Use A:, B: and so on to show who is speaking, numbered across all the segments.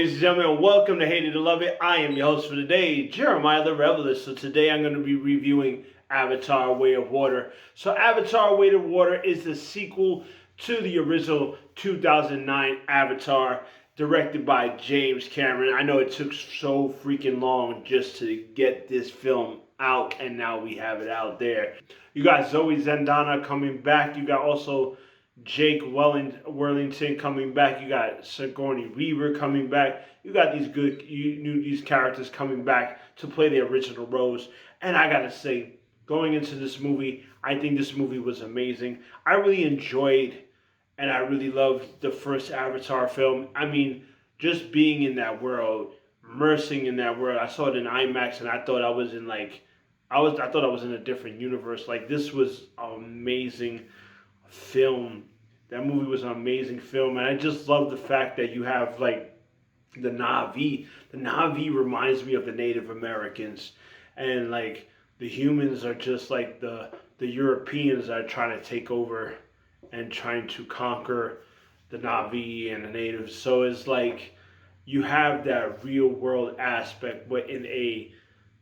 A: ladies and gentlemen, welcome to Hate It or Love It. I am your host for today, Jeremiah the Revelist. So today I'm going to be reviewing Avatar: Way of Water. So Avatar: Way of Water is the sequel to the original 2009 Avatar, directed by James Cameron. I know it took so freaking long just to get this film out, and now we have it out there. You got Zoe Zendana coming back. You got also Jake Worthington coming back. You got Sigourney Weaver coming back. You got these characters coming back to play the original roles. And I gotta say, going into this movie, I think this movie was amazing. I really enjoyed and I really loved the first Avatar film. I mean, just being in that world, immersing in that world. I saw it in IMAX, and I thought I was in I thought I was in a different universe. Like, this was amazing film. That movie was an amazing film, and I just love the fact that you have like the Navi. The Navi reminds me of the Native Americans, and like the humans are just like the Europeans that are trying to take over and trying to conquer the Navi and the natives. So it's like you have that real world aspect, but in a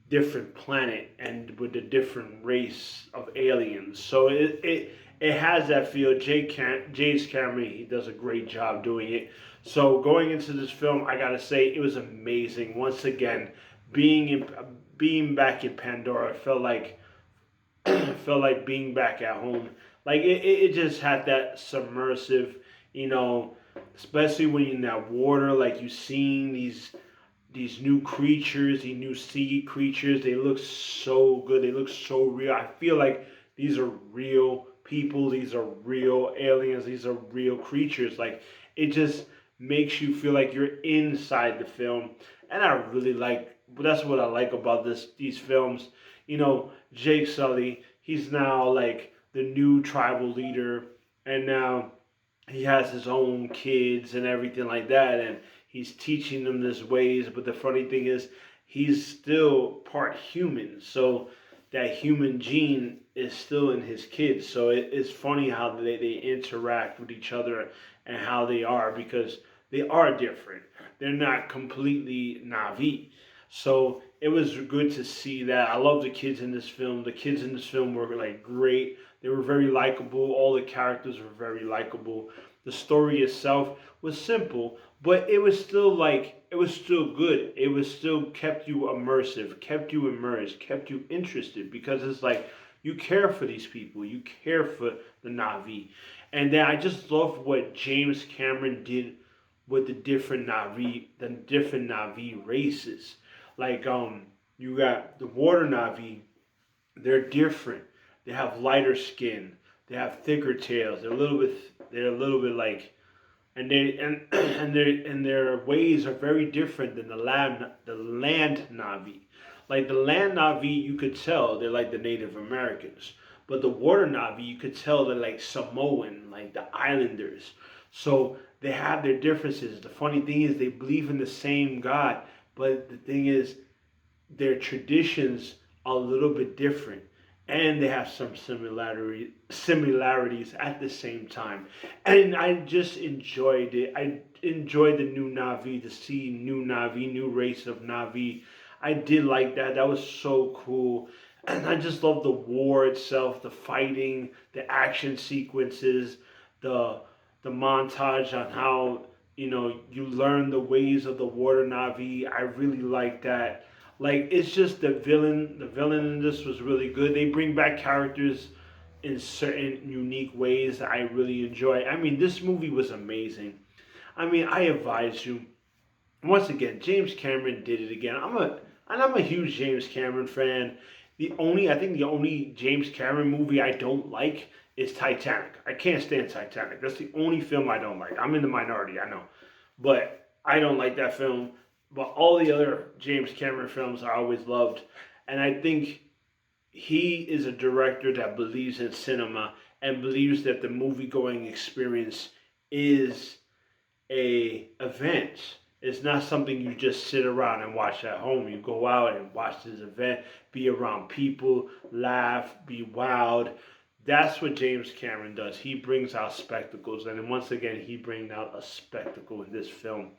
A: different planet and with a different race of aliens. So it has that feel. James Cameron, he does a great job doing it. So going into this film, I gotta say it was amazing. Once again, being back in Pandora felt like felt like being back at home. Like it just had that submersive, you know, especially when you're in that water, like you seeing these new creatures, these new sea creatures. They look so good. They look so real. I feel like these are real people. These are real aliens. These are real creatures. Like, it just makes you feel like you're inside the film. And I really like, that's what I like about these films. You know, Jake Sully, he's now like the new tribal leader, and now he has his own kids and everything like that, and he's teaching them his ways. But the funny thing is, he's still part human, so that human gene is still in his kids. So it's funny how they interact with each other and how they are, because they are different. They're not completely Navi. So it was good to see that. I love the kids in this film. The kids in this film were like great. They were very likable. All the characters were very likable. The story itself was simple, but it was still good. It was still kept you immersive, kept you immersed, kept you interested, because it's like you care for these people, you care for the Navi. And then I just love what James Cameron did with the different Navi races. Like you got the water Navi, they're different. They have lighter skin, they have thicker tails, they're a little bit like, and they and their ways are very different than the land Navi. Like the land Navi, you could tell they're like the Native Americans, but the water Navi, you could tell they're like Samoan, like the islanders. So they have their differences. The funny thing is, they believe in the same God, but the thing is, their traditions are a little bit different, and they have some similarities at the same time. And I just enjoyed it. I enjoyed the new Navi, to see new Navi, new race of Navi. I did like that. That was so cool. And I just love the war itself, the fighting, the action sequences, the the montage on how, you know, you learn the ways of the water Navi. I really like that. Like, it's just the villain in this was really good. They bring back characters in certain unique ways that I really enjoy. I mean, this movie was amazing. I mean, I advise you, once again, James Cameron did it again. I'm a huge James Cameron fan. I think the only James Cameron movie I don't like is Titanic. I can't stand Titanic. That's the only film I don't like. I'm in the minority, I know, but I don't like that film. But all the other James Cameron films I always loved, and I think he is a director that believes in cinema and believes that the movie going experience is a event. It's not something you just sit around and watch at home. You go out and watch this event, be around people, laugh, be wowed. That's what James Cameron does. He brings out spectacles, and then once again, he brings out a spectacle in this film.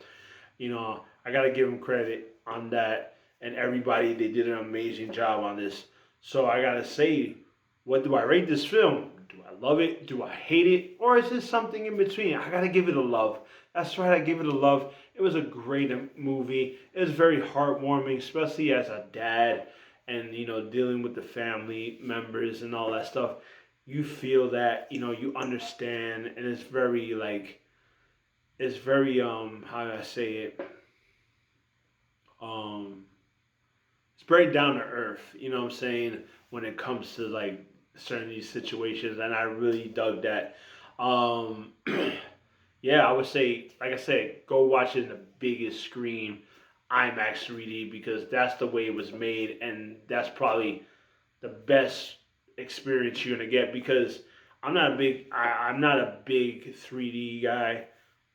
A: I gotta give them credit on that, and everybody, they did an amazing job on this. So I gotta say, what do I rate this film? Do I love it? Do I hate it? Or is it something in between? I gotta give it a love. That's right, I give it a love. It was a great movie. It was very heartwarming, especially as a dad, and dealing with the family members and all that stuff. You feel that, you understand, and it's very like, it's very how do I say it? Um it's very down to earth, what I'm saying, when it comes to like certain these situations, and I really dug that. Um yeah, I would say, like I said, go watch it in the biggest screen, IMAX 3D, because that's the way it was made, and that's probably the best experience you're gonna get. Because I'm not a big 3D guy,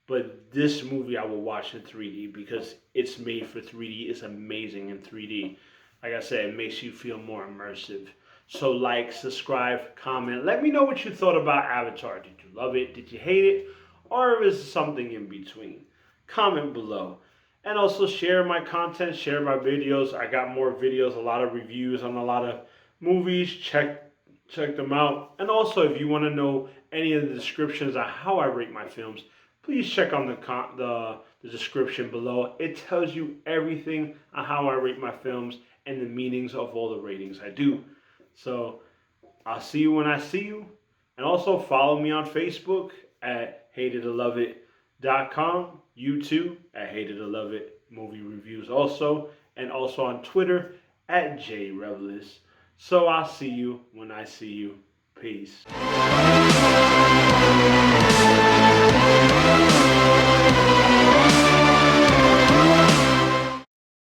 A: but this movie I will watch in 3D because it's made for 3D. It's amazing in 3D. Like I said, it makes you feel more immersive. So like, subscribe, comment. Let me know what you thought about Avatar. Did you love it? Did you hate it? Or is it something in between? Comment below. And also share my content, share my videos. I got more videos, a lot of reviews on a lot of movies. Check them out. And also, if you want to know any of the descriptions on how I rate my films, please check on the description below. It tells you everything on how I rate my films and the meanings of all the ratings I do. So I'll see you when I see you. And also follow me on Facebook at hatedtolove.it.com, YouTube at hatedtolove movie reviews also, and also on Twitter at jrevelous. So I'll see you when I see you. Peace.